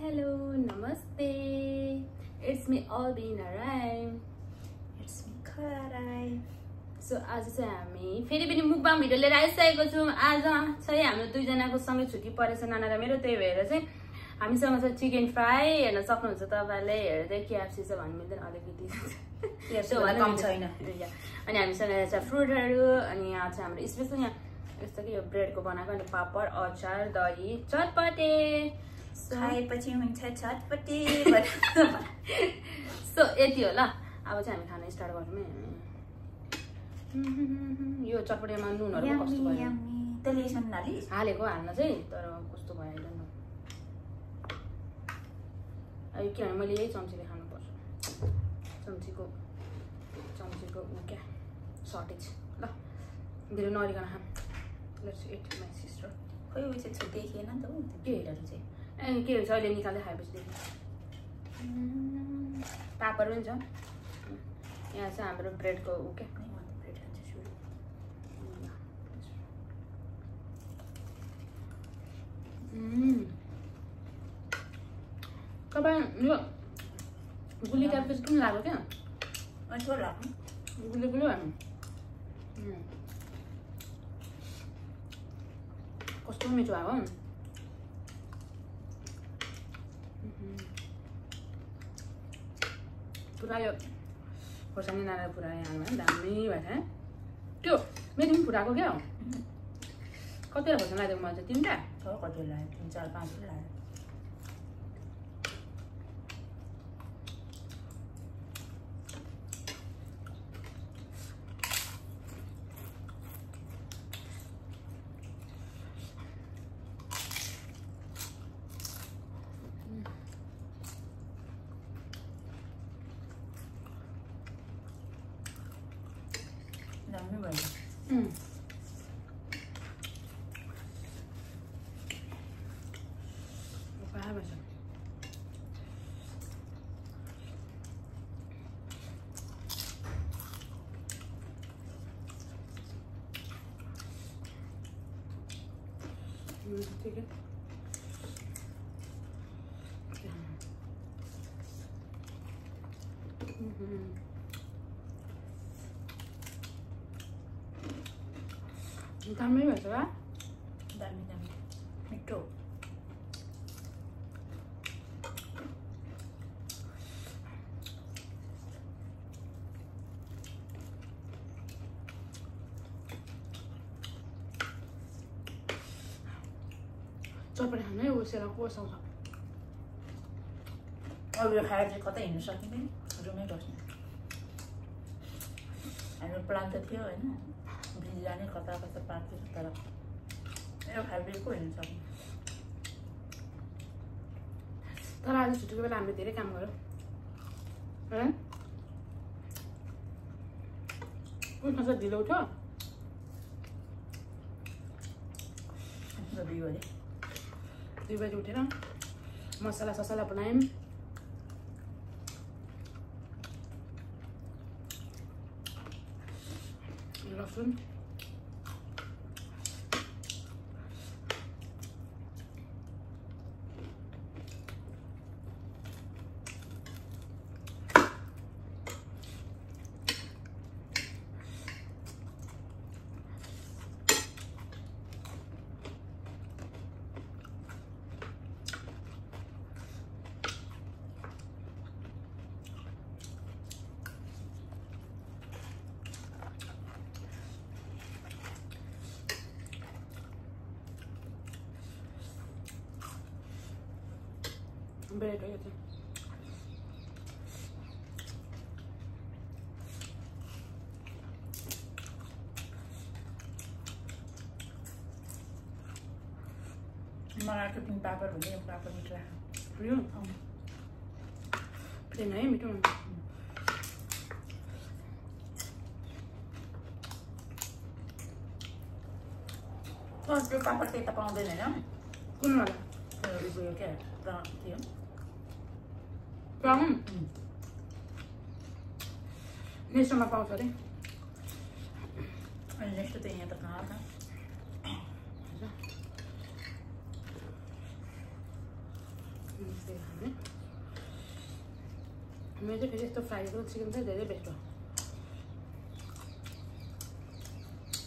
hello, namaste. It's me Albina Rai. It's me Kara Rai. So आज चाहिँ हामी फेरि पनि मुकबाङ भिडियो लिएर आइसकेको छौँ। आज चाहिँ हाम्रो दुईजनाको सँगै छुट्टी परेछ नाना र मेरो, त्यही भएर चाहिँ हामीसँग छ चिकन फ्राई। हेर्न सक्नुहुन्छ तपाईले, हेर्दै केएफसी छ भन्नु मिल्दैन, अलिकति केएफसी कम छैन। अनि हामीसँग छ फ्रुटहरू, अनि यहाँ छ हाम्रो स्पेशल यहाँ यस्तो कि यो ब्रेडको बनाएको, अनि पापड, अचार, दही, चटपटे खाएपछि हुन्छ चटपटे। सो यति हो ल। अब चाहिँ हामी खाना स्टार्ट गरौँ है। यो चटपटेमा नुनहरु कस्तो भयो? त्यसले यसमा हालि हालेको हाल्न चाहिँ, तर कस्तो भयो हेर्नु। अब किनभने मैले यही चम्चीले खानुपर्छ, चम्चीको उ क्या सर्टेज। ल धेरै नरिकन खाम। Let's eat my sister. खोइ उयो चाहिँ देखिएन नि त उ के हेरेर चाहिँ के हुन्छ अहिले निकाल्दै खाएपछि देखि। पापड पनि छ यहाँ चाहिँ हाम्रो ब्रेडको उ क्या। ब्रेड खान्छ सुरु। तपाईँ यो गुली टाइपको किन लाग्यो क्या? अन्त लाग्नु गुली भन्नु कस्तो मिठो आयो। पुरा यो खोर्सानी नारा पुरा यहाँ दामी भएछ। त्यो मेरो पनि फुटाएको क्या हो। कतिवटा खोर्सानी लगाइदिएको मैले चाहिँ 3टा कति लाग्यो 3, 4, 5 लाग्यो। दामी भयो। ठीक है। दामी भएछ ल। दामी दामी मिठो। चटपटे खानु है, उसेर कोसाउँछ। अब यो खाएर चाहिँ कतै हिँड्नु सकिँदैन, रुमै बस्नु। हाम्रो प्लान त थियो होइन, बिजी जाने कता कता पार्टी, तर यो खाएर बिल्कुल हिँड्नु सक्नु। तर आज छुट्टीको बेला हामीले धेरै काम गर्यो है। उठ्न चाहिँ ढिलो उठ्यो। 2 बजे उठेर मसला ससला बनायौँ। लसुन, ब्रेड हो यो चाहिँ। मलाई त पिङ पापड भन्ने पापड मिठो लाग्यो। यो प्लेन है, मिठो हुन्छ। त्यो पापड त्यही त पाउँदैन होइन? कुन वाला? उयो क्या थियो प्राउन नेसनमा पाउँछ अरे। अनि नेक्स्ट त यहाँ त कहाँ छ? मेरो चाहिँ फेरि यस्तो फ्राईको चिकन चाहिँ धेरै बेस्ट हो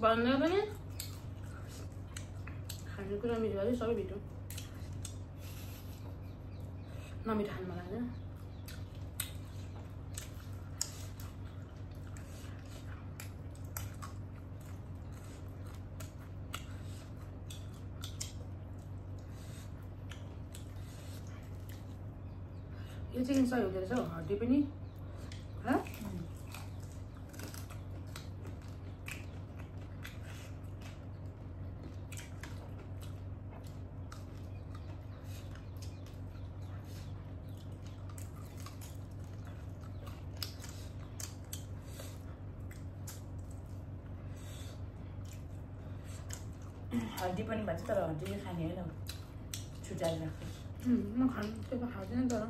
भन्दा पनि खानेकुरा मिठो अरे सबै मिठो नमिठो खानु मन लाग्दैन यो चिकन सही हुँदो रहेछ हौ हड्डी पनि हड्डी पनि भन्छ तर हड्डीले खाने होइन छुट्याएर राख्छ म खानु त्यो त खाँदैन तर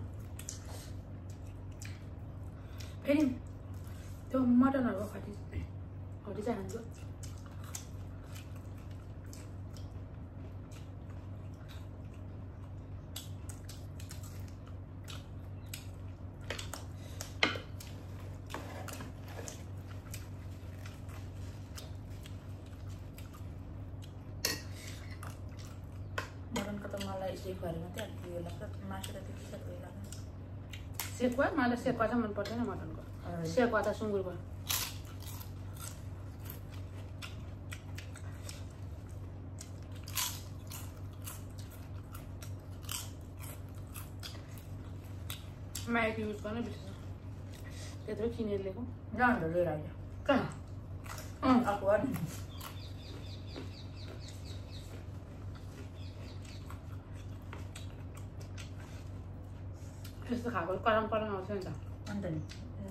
फेरि त्यो मटनहरूको हड्डी चाहिँ खान्छु मटनको त मलाई सेक गरेर मात्रै अलिक उयो लाग्छ मासु त त्यति साह्रो उयो लाग्दैन सेकुवा मलाई सेकुवा चाहिँ मन पर्दैन मटनको सेकुवा त सुँगुरको माइक युज गर्न बिर्सेछ त्यत्रो किनेर ल्याएको जानु लिएर आइज कहाँ आएको नि त्यस्तो खाएको कराम कराम आउँछ नि त अन्त नि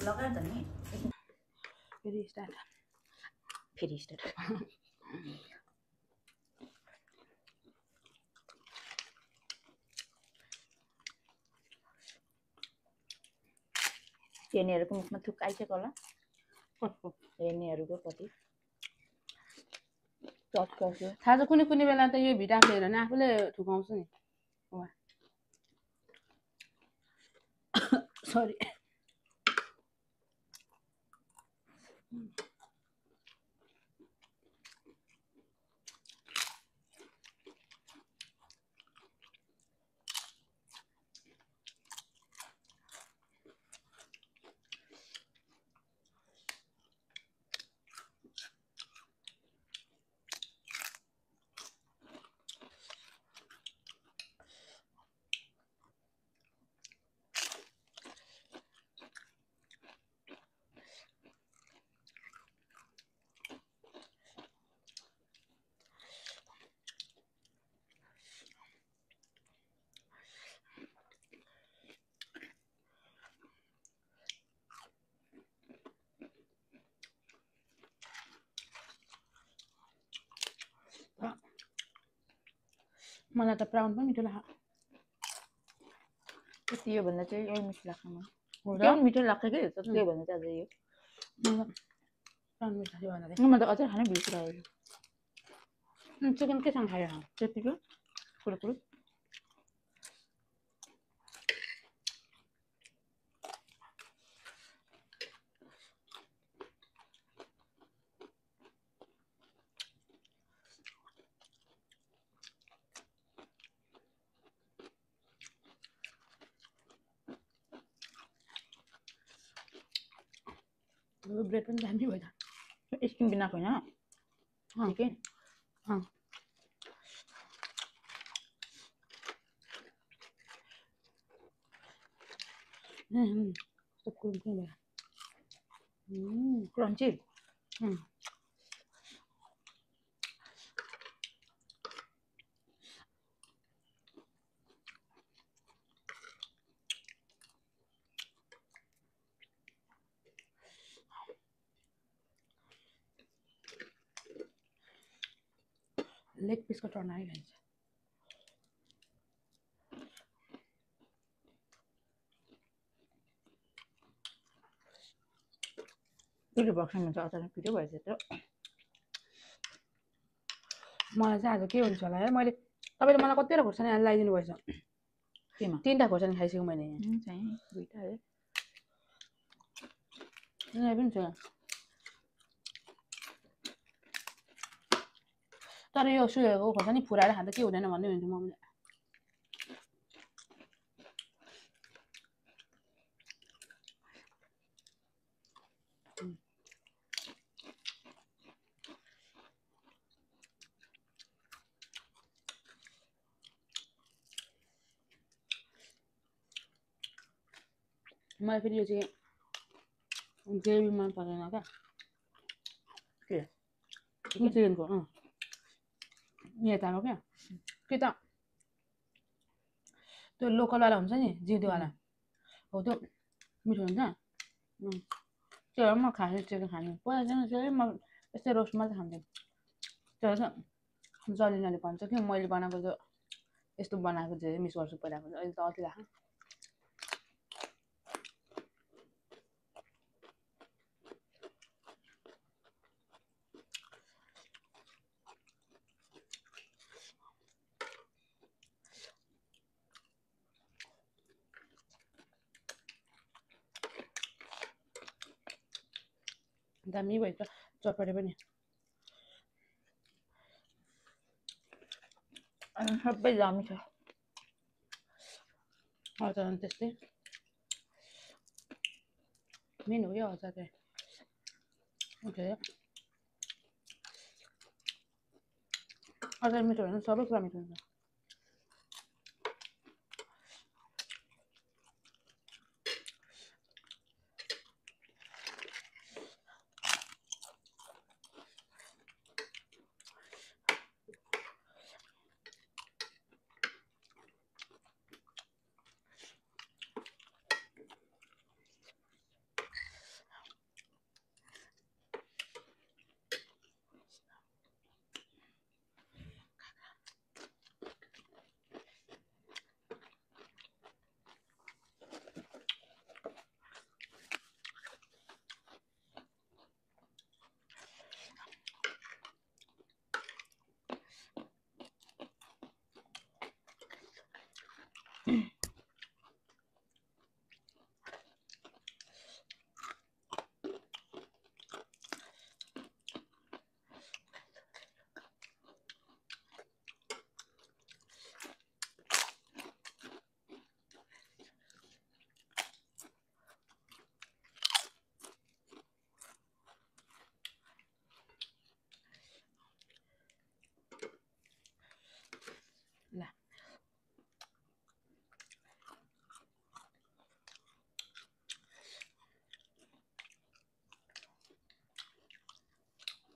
लगायो त नि फेरि स्टार्ट हेर्नेहरूको मुखमा थुक आइसक्यो होला कसको हेर्नेहरूको कति थाहा छ कुनै कुनै बेला त यो भिडियो आफूले हेरेर आफूले थुकाउँछु नि सरी मलाई त प्राउन पनि मिठो लाग्छ त्यति यो भन्दा चाहिँ यही मिठो लाग्छ मलाई मिठो लाग्छ कि त्यो भन्दा चाहिँ अझै यो प्राउन मिठो लाग्यो भन्दा म त अझै खानै बिर्सिरहेको चिकन केसँग खायो त्यतिको कुरो ब्रेड पनि दामी भयो त स्किन बिनाको होइन चिकन क्रन्ची लेग पिसको टर्न आइरहन्छ पिरो भएको छ अचानक पिरो भएछ त्यो मलाई चाहिँ आज के हुन्छ होला है मैले तपाईँले मलाई कतिवटा खोर्सानी लगाइदिनु भएछ केमा 3टा खोर्सानी खाइसकेँ मैले यहाँ चाहिँ 2टा है यहाँ पनि छ तर यो सुकेको खोर्सानी फुराएर खाँदा के हुँदैन भन्दै हुन्थ्यो मम्मीले मलाई फेरि यो चाहिँ ग्रेभी मन पर्दैन क्या के चिकनको यताको क्या कि त त्यो लोकलवाला हुन्छ नि जिउँदोवाला हो त्यो मिठो हुन्छ त्यो भएर म खाने चिकन खाने पहिला चाहिँ म यस्तै रोस्ट मात्रै खान्थेँ त्यो चाहिँ जलिनाले भन्छ कि मैले बनाएको त्यो यस्तो बनाएको धेरै मिस गर्छु पहिलाको अहिले त अति लाग्छ दामी भएछ चटपटे पनि सबै दामी छ अचार त्यस्तै मेन हो क्या अचार चाहिँ अचार मिठो होइन सबै कुरा मिठो हुन्छ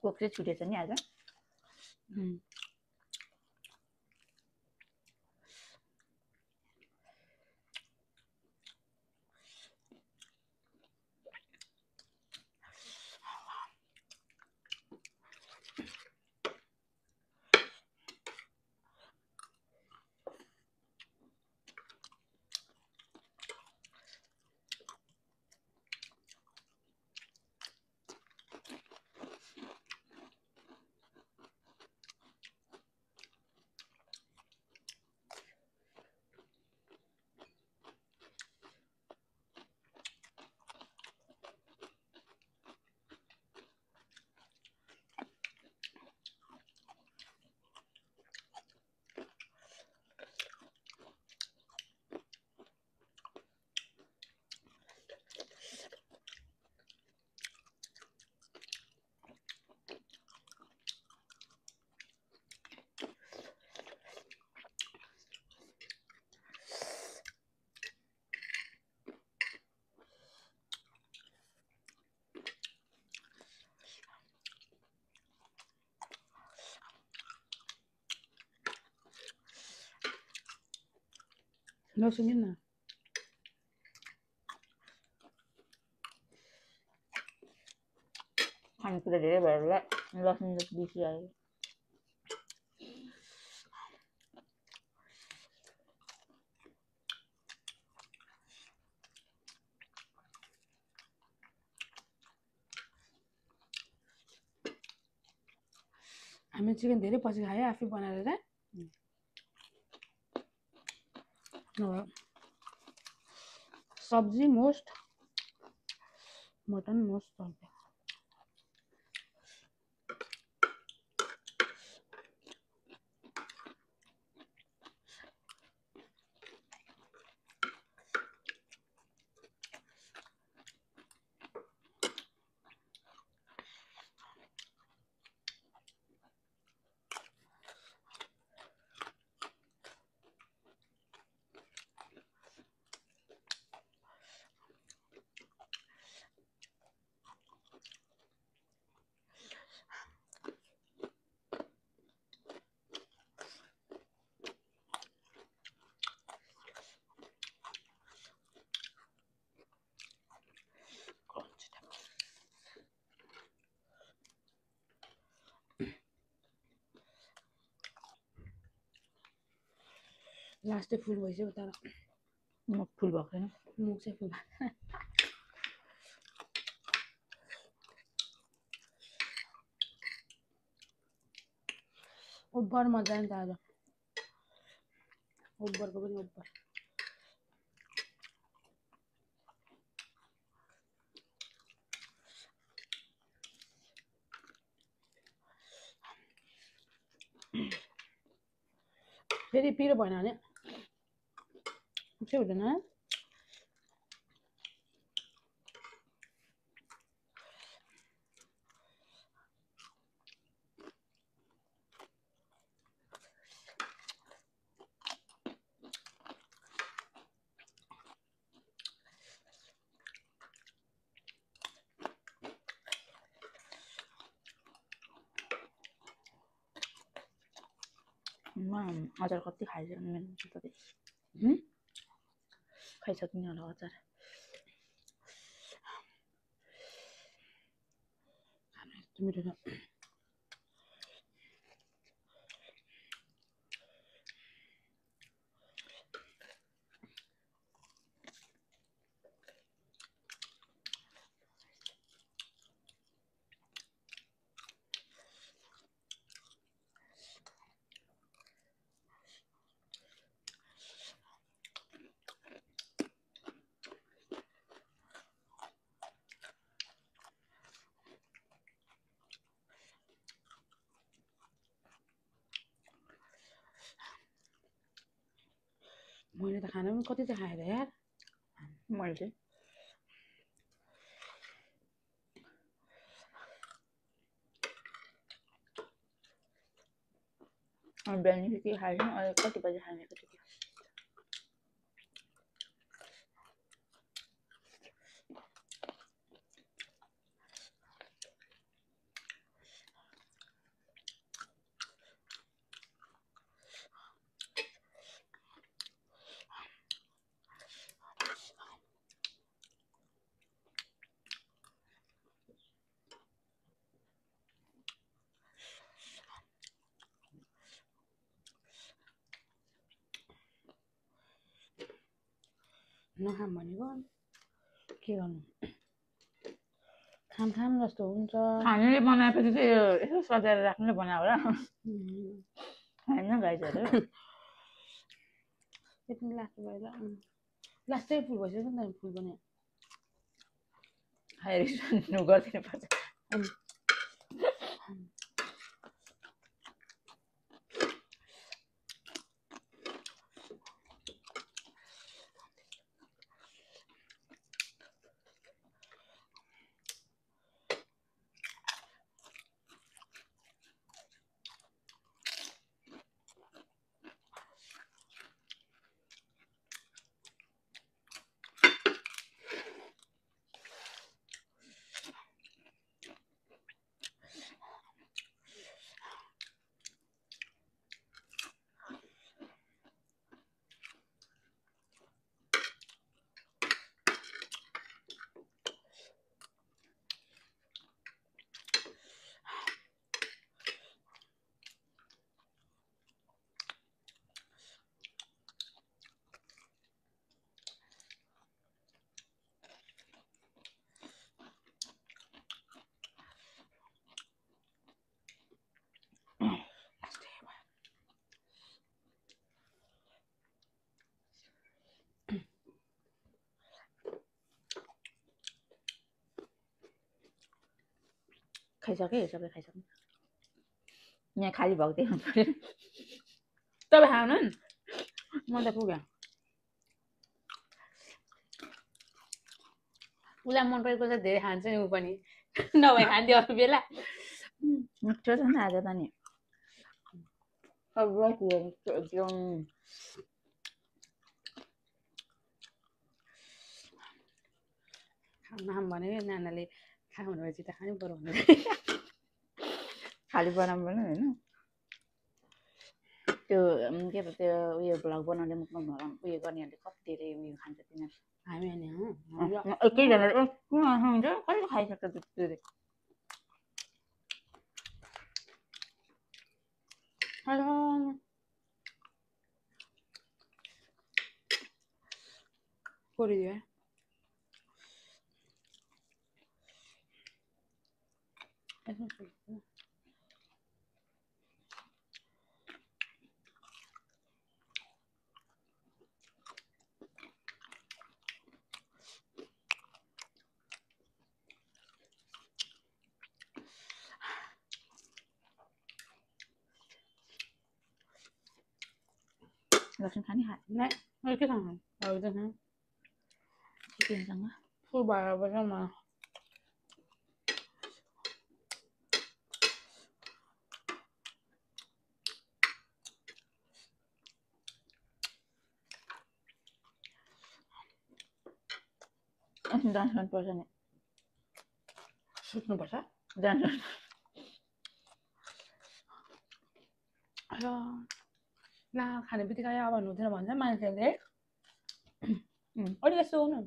कोक चाहिँ छुटेछ नि आज लसुन किन न खानेकुरा धेरै भएर लसुन जति बेसी आयो हामी चिकन धेरै पछि खायो आफै बनाएर सब्जी मोस्ट मटन मोस्ट चल्छ लास्टै फुल भइसक्यो तर मुख फुल भएको छैन मुख चाहिँ फुल ओभर मजा नि त आज ओभरको पनि ओभर फेरि पिरो भएन भने के हुँदैन अचार कति खाइसक्नु खाइसक्ने होला अचार मिठो छ मैले त खाना पनि कति चाहिँ खाएँ त यार मैले चाहिँ बिहान के खाएन अहिले कति बजी खाने कति नखाम भनेको के गर्नु खाम जस्तो हुन्छ खानेले बनाएपछि चाहिँ यसो सजाएर राख्नुले बनायो होला होइन गाइजहरू त्यति लास्ट भएर लास्टै फुल भइसक्यो नि त फुल पनि खाएर गरिदिनु पर्छ खाइसके सबै खाइसक्नु यहाँ खाली भएको देख्नु पर्यो तपाईँ खानु नि म त पुग्यो उसलाई मन परेको चाहिँ धेरै खान्छ नि ऊ पनि नभए खान्थ्यो अर्को बेला मिठो छ नि आज त नि एकदम खाम भन्यो नानाले खा भनेपछि त खानै पर्यो भनेर खाली बनाउनु पनि होइन त्यो के पो त्यो उयो भ्लग बनाउने उयो गर्नेहरूले कति धेरै उयो खान्छ तिनीहरू हामी अनि एकैजना हुन्छ कहिले खाइसक्छ त्यो कोरिदियो लसुन खाने खा नहीं के खाना और तो है चिकनसँग फुल बाहर बजा म डान्स गर्नुपर्छ नि सुत्नुपर्छ डान्स ला खाने बित्तिकै अब हुँदैन भन्छ मान्छेले अलिक यस्तो हुनु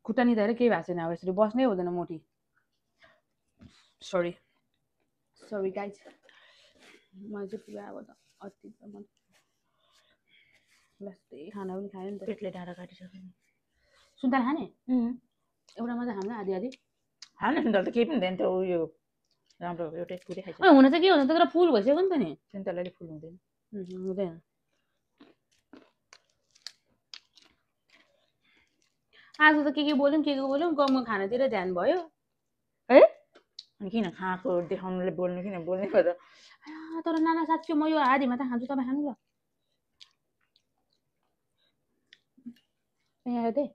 खुट्टा निधाएर केही भएको छैन अब यसरी बस्नै हुँदैन मोटी सरी गाइज मलाई चाहिँ पुरा अब त अति त्यही खाना पनि खायो नि त पेटले डाँडा काटिसक्यो नि सुन्तला खाने एउटा मात्रै खानु आधी आधी खाने सुन्तला त केही पनि हुँदैन त्यो उयो राम्रो एउटै पुरै खाइसक्यो हुन चाहिँ के हुन्छ तर फुल भइसक्यो नि त नि सुन्तलाले फुल हुँदैन हुँदैन आज त के बोल्यौँ गाउँमा खानातिर ध्यान भयो है अनि किन खाएको देखाउनुले बोल्नु किन बोल्ने भयो त तर नाना साँच्चै म यो आधी मात्र खान्छु तपाईँ खानु ल यहाँ हेर्दै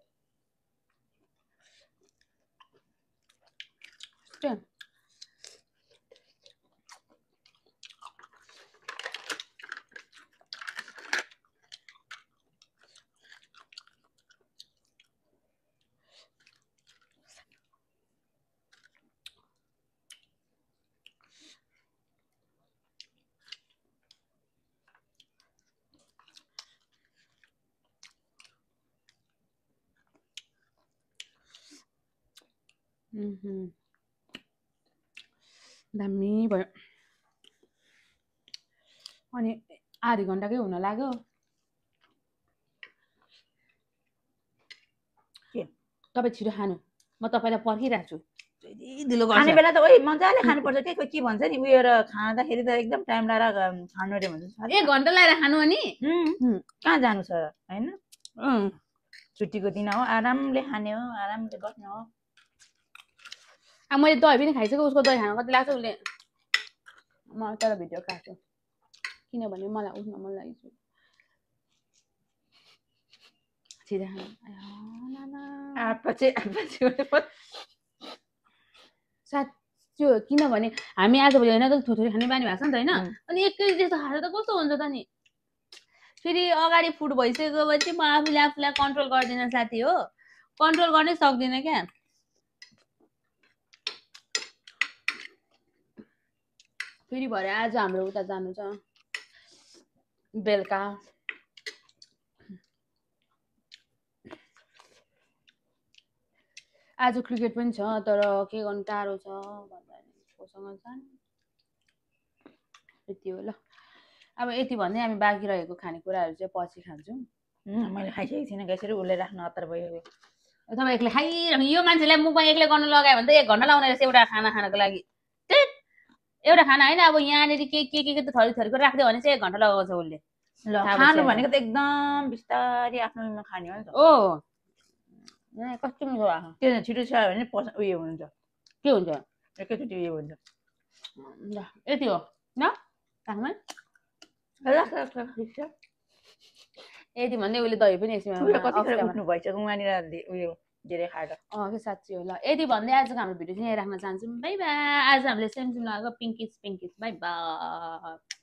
दामी भयो अनि आधी घन्टाकै हुन लाग्यो तपाईँ छिटो खानु म तपाईँलाई पर्खिरहेको छु खाने बेला त ओइ मजाले खानुपर्छ के कोही के भन्छ नि उयो र खाँदाखेरि त एकदम टाइम लगाएर खानु अरे भन्छ 1 घन्टा लगाएर खानु अनि कहाँ जानु छ होइन छुट्टीको दिन हो आरामले खाने हो आरामले बस्ने हो अब मैले दही पनि खाइसक्यो उसको दही खान कति लाग्छ उसले म तर भिडियो काट्छु किनभने मलाई उठ्न मन लागिन्छ छिटो खानु साँच्चो किनभने हामी आजभोलि होइन त थोरै खाने बानी भएको छ नि त होइन अनि एकै जस्तो खाएर त कस्तो हुन्छ त नि फेरि अगाडि फुड भइसकेपछि म आफूलाई कन्ट्रोल गर्दिनँ साथी हो कन्ट्रोल गर्नै सक्दिनँ क्या फेरि भरे आज हाम्रो उता जानु छ बेलुका आज क्रिकेट पनि छ तर के गर्नु टाढो छ भन्दा कोसँग जानु यति हो ल अब यति भन्दै हामी बाँकी रहेको खानेकुराहरू चाहिँ पछि खान्छौँ मैले खाइसकेको थिइनँ यसरी उसले राख्न हतार भयो तपाईँ एक्लै खाइरहनु यो मान्छेलाई मुखमा एक्लै गर्नु लगायो भने त 1 घन्टा लाउने रहेछ एउटा खाना खानको लागि एउटा खाना होइन अब यहाँनिर के त थरी थरीको राख्दै भने चाहिँ 1 घन्टा लगाउँछ उसले ल खानु भनेको त एकदम बिस्तारै आफ्नो खाने हो नि त ओ कस्तो मिठो भएको त्यो छिटो खायो भने उयो हुन्छ के हुन्छ एकैचोटि उयो हुन्छ ल यति हो न राख्नु यति भन्दै उसले दही पनि कतिखेर उठ्नु भइसक्यो उहाँनिर उयो धेरै खाएर के साँच्ची हो ल यति भन्दै आजको हाम्रो भिडियो चाहिँ यहाँ राख्न चाहन्छौँ बाई बाई आज हामीले सेम लगाएको पिङ्किस बाई बाई